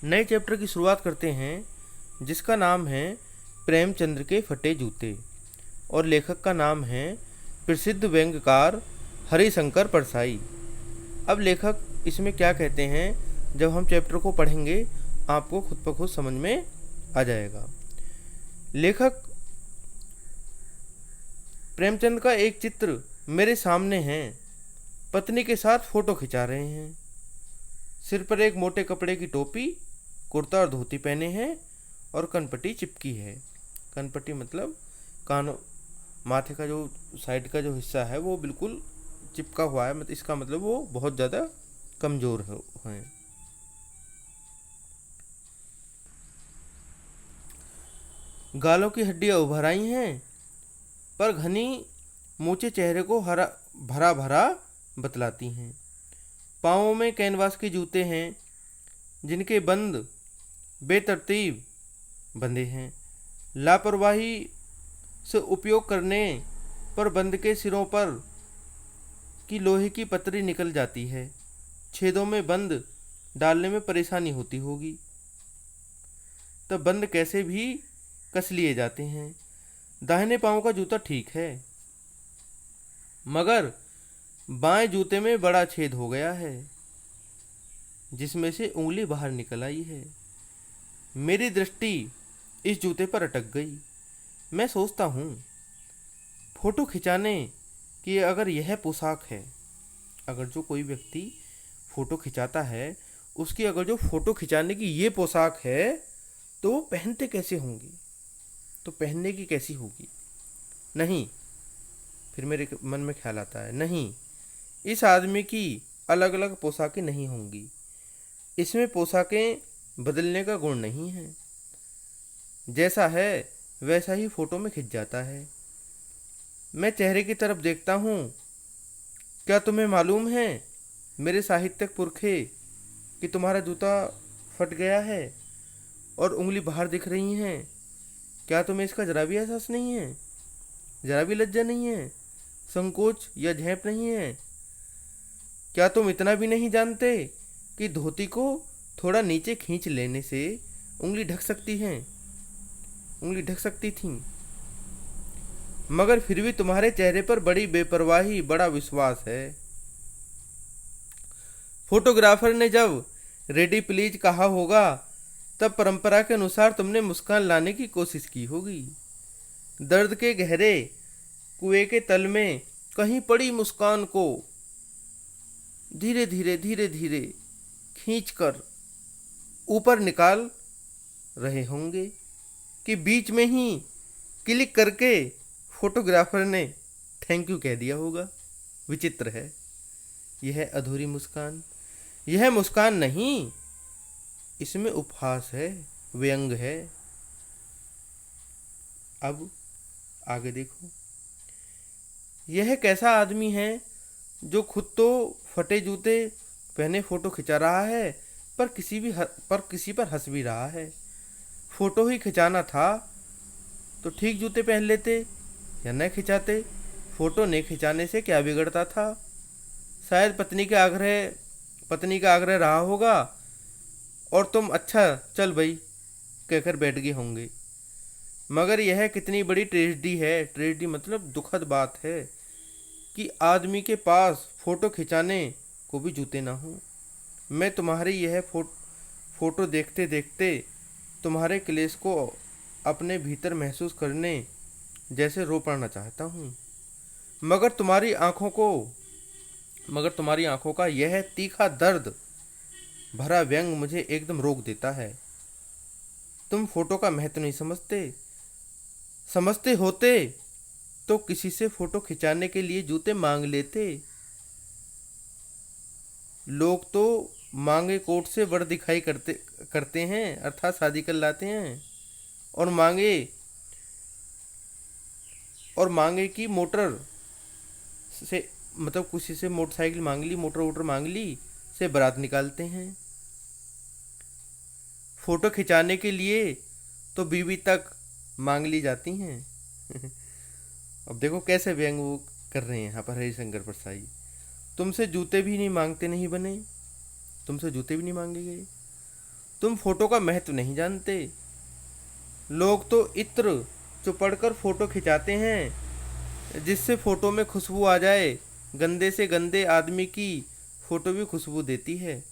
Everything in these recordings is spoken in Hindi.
नए चैप्टर की शुरुआत करते हैं जिसका नाम है प्रेमचंद्र के फटे जूते और लेखक का नाम है प्रसिद्ध व्यंग्यकार हरिशंकर परसाई। अब लेखक इसमें क्या कहते हैं, जब हम चैप्टर को पढ़ेंगे आपको खुद ब खुद समझ में आ जाएगा। लेखक प्रेमचंद का एक चित्र मेरे सामने है। पत्नी के साथ फोटो खिंचा रहे हैं। सिर पर एक मोटे कपड़े की टोपी, कुर्ता और धोती पहने हैं और कनपट्टी चिपकी है। कनपट्टी मतलब कान, माथे का जो साइड का जो हिस्सा है वो बिल्कुल चिपका हुआ है, मतलब इसका मतलब वो बहुत ज़्यादा कमज़ोर हैं। गालों की हड्डियाँ उभर आई हैं, पर घनी मूछें चेहरे को हरा भरा भरा बतलाती हैं। पाँवों में कैनवास के जूते हैं जिनके बंद बेतरतीब बंधे हैं। लापरवाही से उपयोग करने पर बंद के सिरों पर की लोहे की पतरी निकल जाती है। छेदों में बंद डालने में परेशानी होती होगी, तब बंद कैसे भी कस लिए जाते हैं। दाहिने पांव का जूता ठीक है, मगर बाएं जूते में बड़ा छेद हो गया है जिसमें से उंगली बाहर निकल आई है। मेरी दृष्टि इस जूते पर अटक गई। मैं सोचता हूँ, फोटो खिंचाने की अगर यह पोशाक है, अगर जो कोई व्यक्ति फ़ोटो खिंचाता है उसकी अगर जो फ़ोटो खिंचाने की ये पोशाक है तो वो पहनते कैसे होंगे, तो पहनने की कैसी होगी। नहीं, फिर मेरे मन में ख्याल आता है, नहीं, इस आदमी की अलग अलग पोशाकें नहीं होंगी। इसमें पोशाकें बदलने का गुण नहीं है। जैसा है वैसा ही फ़ोटो में खिंच जाता है। मैं चेहरे की तरफ देखता हूँ। क्या तुम्हें मालूम है मेरे साहित्यिक पुरखे कि तुम्हारा जूता फट गया है और उंगली बाहर दिख रही हैं? क्या तुम्हें इसका जरा भी एहसास नहीं है? जरा भी लज्जा नहीं है? संकोच या झेप नहीं है? क्या तुम इतना भी नहीं जानते कि धोती को थोड़ा नीचे खींच लेने से उंगली ढक सकती है, उंगली ढक सकती थी? मगर फिर भी तुम्हारे चेहरे पर बड़ी बेपरवाही, बड़ा विश्वास है। फोटोग्राफर ने जब रेडी प्लीज कहा होगा तब परंपरा के अनुसार तुमने मुस्कान लाने की कोशिश की होगी। दर्द के गहरे कुएं के तल में कहीं पड़ी मुस्कान को धीरे धीरे खींचकर ऊपर निकाल रहे होंगे कि बीच में ही क्लिक करके फोटोग्राफर ने थैंक यू कह दिया होगा। विचित्र है यह अधूरी मुस्कान। यह मुस्कान नहीं, इसमें उपहास है, व्यंग है। अब आगे देखो, यह कैसा आदमी है जो खुद तो फटे जूते पहने फोटो खिंचा रहा है, पर किसी पर हंस भी रहा है। फोटो ही खिंचाना था तो ठीक जूते पहन लेते या न खिंचाते। फोटो नहीं खिंचाने से क्या बिगड़ता था? शायद पत्नी का आग्रह रहा होगा और तुम अच्छा चल भाई कहकर बैठ गए होंगे। मगर यह कितनी बड़ी ट्रेजेडी है, ट्रेजेडी मतलब दुखद बात है कि आदमी के पास फोटो खिंचाने को भी जूते ना हो। मैं तुम्हारी यह फोटो देखते देखते तुम्हारे क्लेश को अपने भीतर महसूस करने जैसे रो पड़ना चाहता हूँ। मगर तुम्हारी आंखों का यह तीखा दर्द भरा व्यंग मुझे एकदम रोक देता है। तुम फोटो का महत्व नहीं समझते। समझते होते तो किसी से फोटो खिंचाने के लिए जूते मांग लेते। लोग तो मांगे कोट से बड़ दिखाई करते हैं, अर्थात शादी कर लाते हैं और मांगे की मोटर से, मतलब किसी से मोटरसाइकिल मांग ली, मोटर वोटर मांग ली से बारात निकालते हैं। फोटो खिंचाने के लिए तो बीवी तक मांग ली जाती हैं। अब देखो कैसे व्यंग वो कर रहे हैं यहाँ पर हरिशंकर परसाई। तुमसे जूते भी नहीं मांगते नहीं बने, तुमसे जूते भी नहीं मांगे गए। तुम फोटो का महत्व नहीं जानते। लोग तो इत्र चुपड़कर फोटो खिंचाते हैं जिससे फोटो में खुशबू आ जाए। गंदे से गंदे आदमी की फोटो भी खुशबू देती है।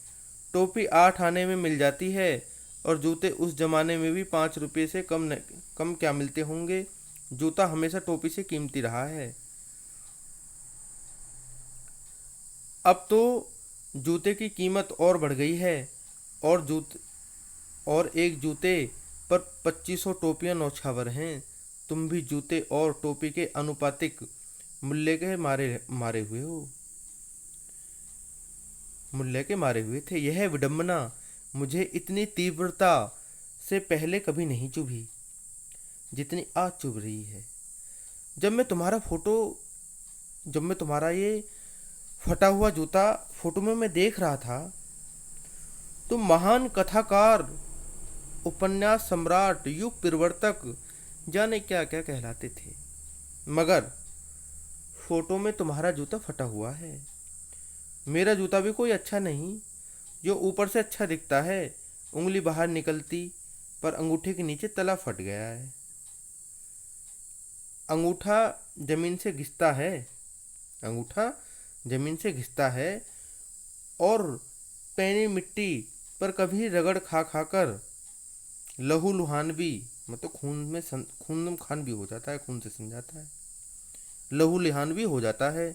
टोपी 8 आने में मिल जाती है और जूते उस जमाने में भी 5 रुपये से कम क्या मिलते होंगे। जूता हमेशा टोपी से कीमती रहा है। अब तो जूते की कीमत और बढ़ गई है और एक जूते पर 2500 टोपियां नौछावर हैं। तुम भी जूते और टोपी के अनुपातिक मूल्य के मारे हुए थे। यह विडंबना मुझे इतनी तीव्रता से पहले कभी नहीं चुभी जितनी आज चुभ रही है। जब मैं तुम्हारा ये फटा हुआ जूता फोटो में मैं देख रहा था, तुम महान कथाकार, उपन्यास सम्राट, युग परिवर्तक, जाने क्या क्या कहलाते थे। मगर फोटो में तुम्हारा जूता फटा हुआ है। मेरा जूता भी कोई अच्छा नहीं, जो ऊपर से अच्छा दिखता है। उंगली बाहर निकलती पर अंगूठे के नीचे तला फट गया है। अंगूठा जमीन से घिसता है और पैनी मिट्टी पर कभी रगड़ खा खाकर लहू लुहानवी, मतलब खून खान भी हो जाता है, खून से सन जाता है, लहू लुहानवी हो जाता है।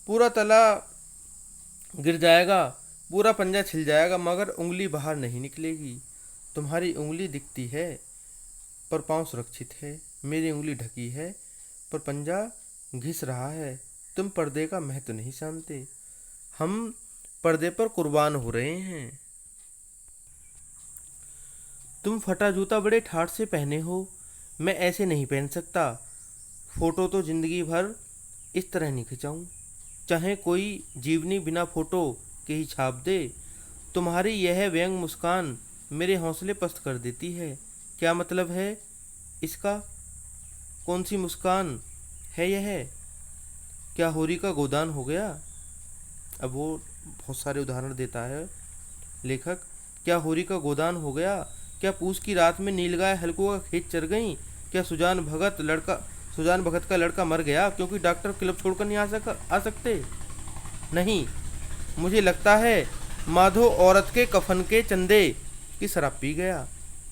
पूरा तला गिर जाएगा, पूरा पंजा छिल जाएगा, मगर उंगली बाहर नहीं निकलेगी। तुम्हारी उंगली दिखती है पर पांव सुरक्षित है। मेरी उंगली ढकी है पर पंजा घिस रहा है। तुम पर्दे का महत्व नहीं जानते। हम पर्दे पर कुर्बान हो रहे हैं। तुम फटा जूता बड़े ठाठ से पहने हो, मैं ऐसे नहीं पहन सकता। फोटो तो जिंदगी भर इस तरह नहीं खिंचाऊं, चाहे कोई जीवनी बिना फोटो के ही छाप दे। तुम्हारी यह व्यंग मुस्कान मेरे हौसले पस्त कर देती है। क्या मतलब है इसका? कौन सी मुस्कान है यह? क्या होरी का गोदान हो गया? अब वो बहुत सारे उदाहरण देता है लेखक। क्या होरी का गोदान हो गया? क्या पूस की रात में नीलगाय हल्कों का खेत चर गई? क्या सुजान भगत का लड़का मर गया क्योंकि डॉक्टर क्लब छोड़कर नहीं आ सकते? नहीं, मुझे लगता है माधो औरत के कफन के चंदे की शराब पी गया।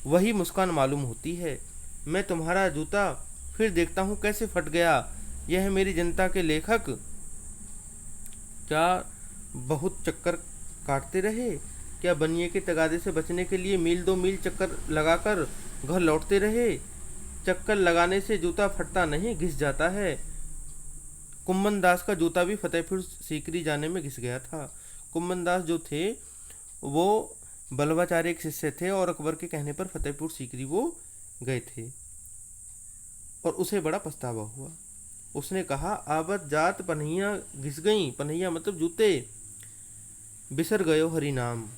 वही मुस्कान मालूम होती है। मैं तुम्हारा जूता फिर देखता हूँ कैसे फट गया। यह मेरी जनता के लेखक क्या बहुत चक्कर काटते रहे? क्या बनिए के तगादे से बचने के लिए मील 2 मील चक्कर लगाकर घर लौटते रहे? चक्कर लगाने से जूता फटता नहीं, घिस जाता है। कुम्मन दास का जूता भी फतेहपुर सीकरी जाने में घिस गया था। कुम्मन दास जो थे वो बल्लभाचार्य के शिष्य थे और अकबर के कहने पर फतेहपुर सीकरी वो गए थे और उसे बड़ा पछतावा हुआ। उसने कहा, आवत जात पन्हिया घिस गई। पन्हिया मतलब जूते। बिसर गयो हरि नाम।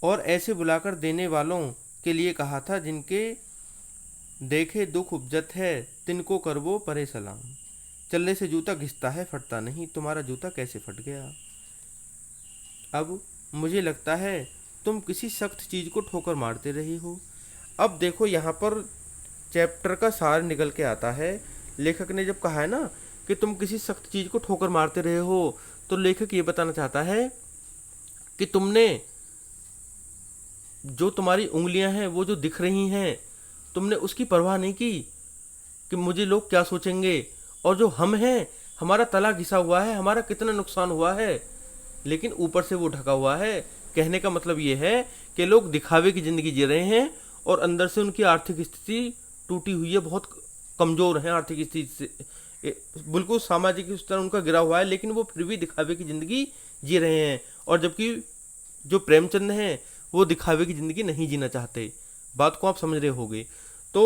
और ऐसे बुलाकर देने वालों के लिए कहा था, जिनके देखे दुख उपजत है तिनको करवो परे सलाम। चलने से जूता घिसता है, फटता नहीं। तुम्हारा जूता कैसे फट गया? अब मुझे लगता है तुम किसी सख्त चीज को ठोकर मारते रहे हो। अब देखो, यहाँ पर चैप्टर का सार निकल के आता है। लेखक ने जब कहा है ना कि तुम किसी सख्त चीज को ठोकर मारते रहे हो, तो लेखक ये बताना चाहता है कि तुमने जो तुम्हारी उंगलियां हैं वो जो दिख रही हैं, तुमने उसकी परवाह नहीं की कि मुझे लोग क्या सोचेंगे। और जो हम हैं, हमारा तला घिसा हुआ है, हमारा कितना नुकसान हुआ है, लेकिन ऊपर से वो ढका हुआ है। कहने का मतलब ये है कि लोग दिखावे की जिंदगी जी रहे हैं और अंदर से उनकी आर्थिक स्थिति टूटी हुई है, बहुत कमजोर है आर्थिक स्थिति से, बिल्कुल सामाजिक स्तर उनका गिरा हुआ है, लेकिन वो फिर भी दिखावे की जिंदगी जी रहे हैं। और जबकि जो प्रेमचंद हैं वो दिखावे की जिंदगी नहीं जीना चाहते। बात को आप समझ रहे होंगे। तो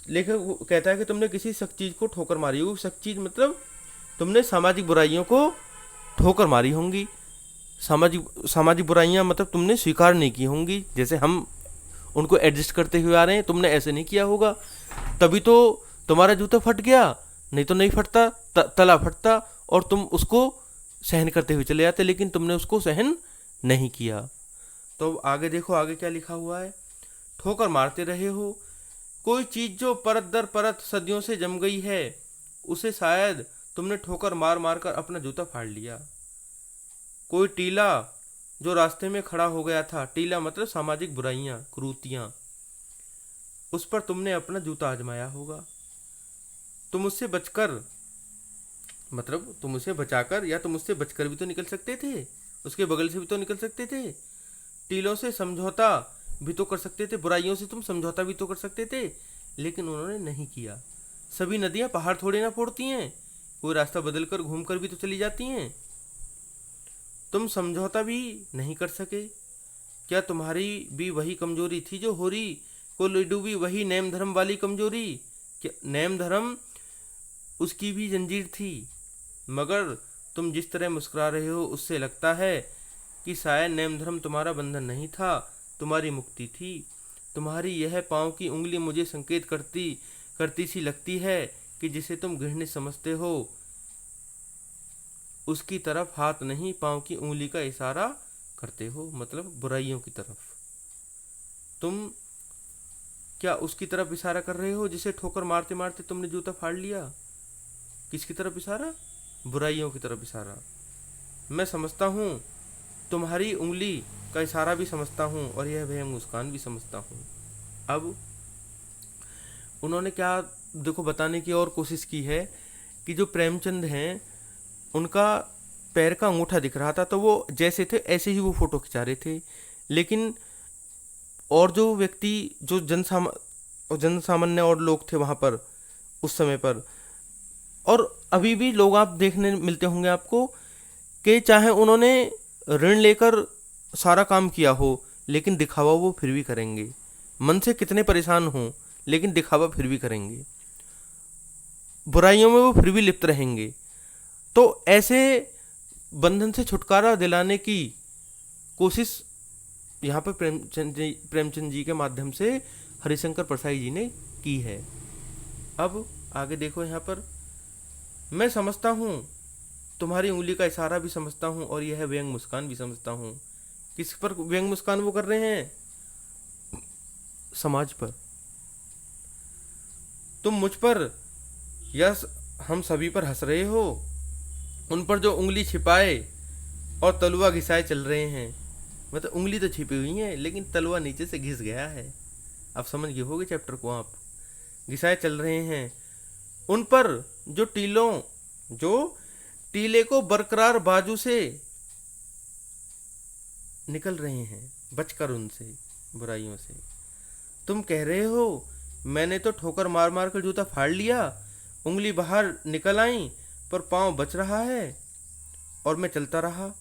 लेखक कहता है कि तुमने किसी सख्त चीज को ठोकर मारी होगी। सख्त चीज मतलब तुमने सामाजिक बुराइयों को ठोकर मारी होंगी। सामाजिक बुराइयां मतलब तुमने स्वीकार नहीं की होंगी। जैसे हम उनको एडजस्ट करते हुए आ रहे हैं, तुमने ऐसे नहीं किया होगा, तभी तो तुम्हारा जूता फट गया। नहीं तो नहीं फटता, तला फटता और तुम उसको सहन करते हुए चले जाते, लेकिन तुमने उसको सहन नहीं किया। तो आगे देखो, आगे क्या लिखा हुआ है। ठोकर मारते रहे हो, कोई चीज जो परत दर परत सदियों से जम गई है उसे शायद तुमने ठोकर मार मार कर अपना जूता फाड़ लिया। कोई टीला जो रास्ते में खड़ा हो गया था, टीला मतलब सामाजिक बुराइयां, कुरीतियां, उस पर तुमने अपना जूता आजमाया होगा। तुम उससे बचकर, मतलब तुम उसे बचाकर या तुम उससे बचकर भी तो निकल सकते थे, उसके बगल से भी तो निकल सकते थे, टीलों से समझौता भी तो कर सकते थे, बुराइयों से तुम समझौता भी तो कर सकते थे, लेकिन उन्होंने नहीं किया। सभी नदियां पहाड़ थोड़ी ना फोड़ती हैं, कोई रास्ता बदलकर घूमकर भी तो चली जाती हैं। तुम समझौता भी नहीं कर सके। क्या तुम्हारी भी वही कमजोरी थी जो होरी को ले डूबी, वही नेम धर्म वाली कमजोरी? क्या नेम धर्म उसकी भी जंजीर थी? मगर तुम जिस तरह मुस्कुरा रहे हो उससे लगता है कि शायद नेम धर्म तुम्हारा बंधन नहीं था, तुम्हारी मुक्ति थी। तुम्हारी यह पाँव की उंगली मुझे संकेत करती करती सी लगती है कि जिसे तुम घृणित समझते हो उसकी तरफ हाथ नहीं, पाँव की उंगली का इशारा करते हो, मतलब बुराइयों की तरफ। तुम क्या उसकी तरफ इशारा कर रहे हो जिसे ठोकर मारते मारते तुमने जूता फाड़ लिया? किसकी तरफ इशारा? बुराइयों की तरफ इशारा। मैं समझता हूँ, तुम्हारी उंगली का इशारा भी समझता हूँ और यह भयंकर मुस्कान भी समझता हूँ। अब उन्होंने क्या देखो बताने की और कोशिश की है कि जो प्रेमचंद हैं उनका पैर का अंगूठा दिख रहा था, तो वो जैसे थे ऐसे ही वो फोटो खिंचा रहे थे, लेकिन और जो व्यक्ति जो जन सामान्य और लोग थे वहाँ पर उस समय पर, और अभी भी लोग आप देखने मिलते होंगे आपको कि चाहे उन्होंने ऋण लेकर सारा काम किया हो लेकिन दिखावा वो फिर भी करेंगे, मन से कितने परेशान हों लेकिन दिखावा फिर भी करेंगे, बुराइयों में वो फिर भी लिप्त रहेंगे। तो ऐसे बंधन से छुटकारा दिलाने की कोशिश यहाँ पर प्रेमचंद जी के माध्यम से हरिशंकर परसाई जी ने की है। अब आगे देखो यहाँ पर, मैं समझता हूँ, तुम्हारी उंगली का इशारा भी समझता हूँ और यह व्यंग मुस्कान भी समझता हूँ। किस पर व्यंग मुस्कान वो कर रहे हैं? समाज पर। तुम मुझ पर या हम सभी पर हंस रहे हो, उन पर जो उंगली छिपाए और तलवा घिसाए चल रहे हैं। मतलब उंगली तो छिपी हुई है लेकिन तलवा नीचे से घिस गया है। आप समझ गए होगे चैप्टर को, आप घिसाए चल रहे हैं उन पर जो टीले को बरकरार बाजू से निकल रहे हैं, बचकर उनसे बुराइयों से। तुम कह रहे हो मैंने तो ठोकर मार मार कर जूता फाड़ लिया, उंगली बाहर निकल आई पर पांव बच रहा है और मैं चलता रहा,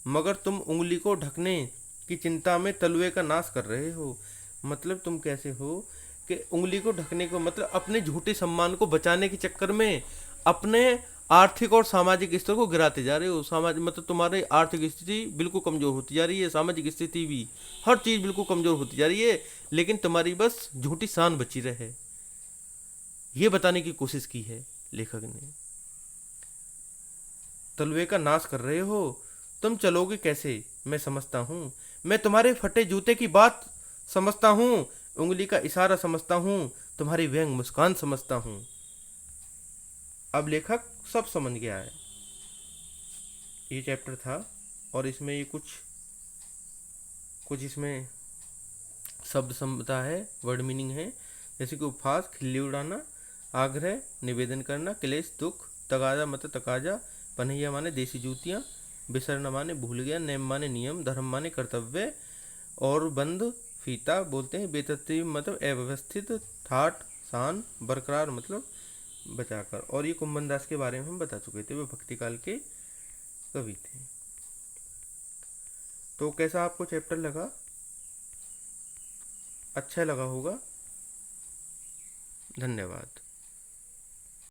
मगर तुम उंगली को ढकने की चिंता में तलवे का नाश कर रहे हो। मतलब तुम कैसे हो कि उंगली को ढकने को मतलब अपने झूठे सम्मान को बचाने के चक्कर में अपने आर्थिक और सामाजिक स्तर को गिराते जा रहे हो। समाज मतलब तुम्हारी आर्थिक स्थिति बिल्कुल कमजोर होती जा रही है, सामाजिक स्थिति भी, हर चीज बिल्कुल कमजोर होती जा रही है, लेकिन तुम्हारी बस झूठी शान बची रहे, ये बताने की कोशिश की है लेखक ने। तलवे का नाश कर रहे हो, तुम चलोगे कैसे मैं समझता हूँ, मैं तुम्हारे फटे जूते की बात समझता हूँ, उंगली का इशारा समझता हूँ, तुम्हारी व्यंग मुस्कान समझता हूँ। अब लेखक सब समझ गया है। ये चैप्टर था और इसमें ये कुछ इसमें शब्द संपदा है, वर्ड मीनिंग है, जैसे कि उपहास, खिल्ली उड़ाना, आग्रह, निवेदन करना, क्लेश, दुख, तगाजा मतलब तकाजा, पनहिया माने देसी जूतियाँ, बिसरना माने भूल गया, नेम माने नियम, धर्म माने कर्तव्य, और बंद फीता बोलते हैं, बेतरतीब मतलब अव्यवस्थित, ठाट शान, बरकरार मतलब बचाकर। और ये कुंभन दास के बारे में हम बता चुके थे, वे भक्ति काल के कवि थे। तो कैसा आपको चैप्टर लगा? अच्छा लगा होगा। धन्यवाद।